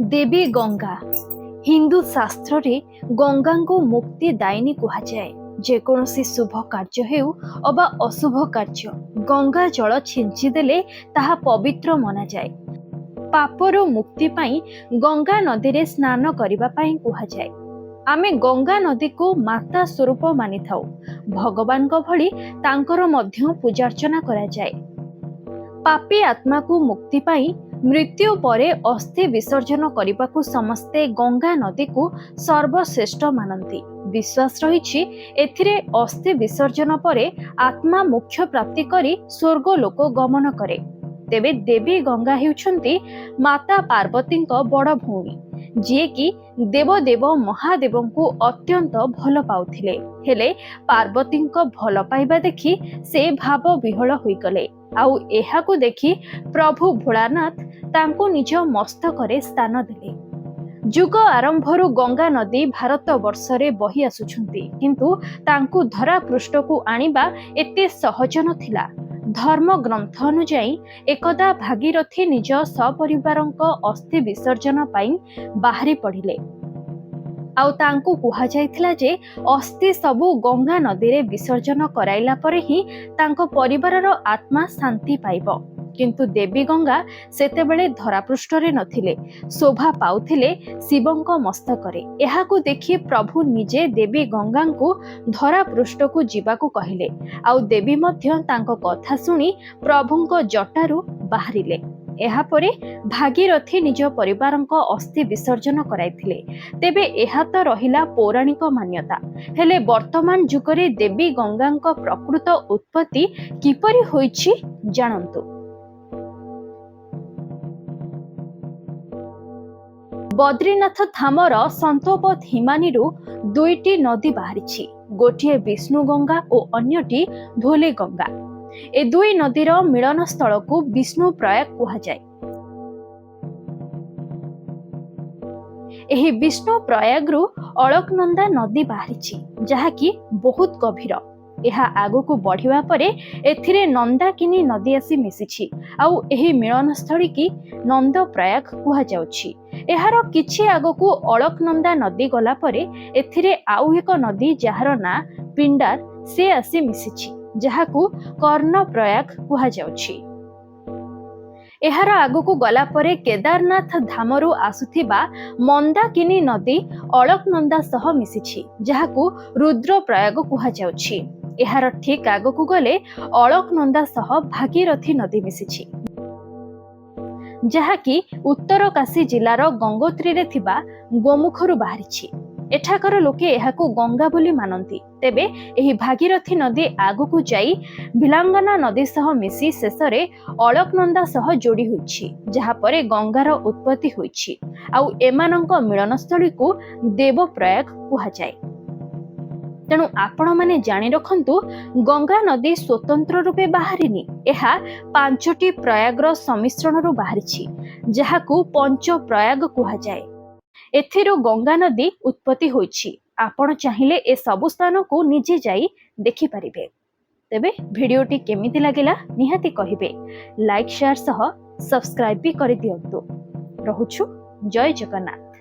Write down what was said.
देवी गंगा हिंदू शास्त्र रे गंगा को मुक्ति दायिनी कहुए। जेकोसी शुभ कार्य हेउ अबा अशुभ कार्य गंगा जल छिंचिदेले ताहा पवित्र मना जाए। पापर मुक्ति पाई गंगा नदी रे स्नान करिबा पाई कहुए। आमे गंगा नदी को माता स्वरूप मानि थाउ। भगवान को भली तांकर मध्य पूजार्चना करा जाए। पापी आत्मा को मुक्ति पाई मृत्यु परे अस्थि विसर्जन करने को समस्ते गंगा नदी को सर्वश्रेष्ठ मानती। विश्वास रही एथिरे अस्थि विसर्जन परे आत्मा मोक्ष प्राप्ति करी स्वर्ग लोक गमन करे। तेबे देवी गंगा हेउछंती माता पार्वती बड़ भौणी, जी कि देवदेव महादेव को अत्यंत भल पाउथिले। हेले पार्वती भल पाइबा देखि से भाव विहल होइगले। आउ एहाकु देखि प्रभु भोलानाथ तांको निज मस्तकरे स्थान देले। जुग आरंभरु गंगा नदी भारत वर्षरे बही आसुछंती, किंतु तांको धरा पृष्ठ को आनिबा एते सहज नथिला। धर्म ग्रंथ अनुଯାयी एकदा भागीरथी निज सपरिवारक अस्थि विसर्जन पाई बाहरी पड़िले। आउ तांको कुहा जायथिला जे अस्थि सबु गंगा नदी रे विसर्जन कराइला परे ही तांको परिवारर आत्मा शांति पाइबो। किंतु देवी गंगा सेतेबेले धरापृष्ठरे नथिले, शोभा पाउथिले शिवंक मस्तकरे। एहाकु देखि प्रभु निजे देवी गंगा को धरापृष्ठ को जीवाकु कहिले। आउ देवी मध्य तांको कथा सुनी प्रभुंक जटारु बाहरिले। एहापरे भागीरथी निज परिवारक अस्थि विसर्जन कराइथिले। तेबे एहा तो रहिला पौराणिक मान्यता। हेले वर्तमान जुगरे देवी गंगांक प्रकृत उत्पत्ति किपरि होइछि जानंतु। बद्रीनाथ धामर संतोपद हिमानीरु दुईटी नदी बाहरिछि। गोटिए विष्णु गंगा और अन्यटी धोले गंगा। ए दुई नदीर मिलन स्थल को विष्णु प्रयाग कहुए। एही विष्णु प्रयाग रु अलकनंदा नदी बाहरिछि, जहाँकि बहुत गभीर। एहा आगु को बढ़िवा परे एथिरे नंदाकिनी नदी आसी मिसिछि। आउ एही मिलन स्थली की नंद प्रयाग कुहा जाउछि। एहार किछि आगु को अलकनंदा नदी गला परे एथिरे आउ एक नदी जहार ना पिंडार से आसी मिसिछि, जहाकू कर्ण प्रयाग कुहा जाउछि। एहार आगु गला परे केदारनाथ धामरु आसुथिबा मंदाकिनी नदी अलकनंदा सह मिसिछि, जहाकू रुद्र प्रयाग कुहा जाउछि। एहार ठीक आगु गले अलकनंदा सह भागीरथी नदी मिसिछि, जहाँकि उत्तर काशी जिलार गंगोत्री रे थिबा गोमुखरु बाहरिछि। एठाकर लोके एहाकू गंगा बोली मानती। तेबे एही भागीरथी नदी आगुकू जाई भिलांगना नदी सह मिसी शेषरे अलकनंदा सह जोड़ी होइछि, जहा परे गंगार उत्पत्ति होइछि। आउ एमानंक मिलनस्थली को देव प्रयाग कुहा जाय। तेणु आपण माने जानि रखंतु, गंगा नदी स्वतंत्र रूपे बाहरिनी। एहा पांचटी प्रयागर समिश्रण रु बाहरिछि, जहाकू पंच प्रयाग कुहा जाय। एथिरो गंगा नदी उत्पत्ति होइछि। आपण चाहिले ए सबु स्थान को निजे जाई देखि परिबे। तेबे भिडियोटी केमिति लागिला निहाती कहिबे। लाइक शेयर सह सब्सक्राइब भी करि दियंतु। रहुछु। जय जगन्नाथ।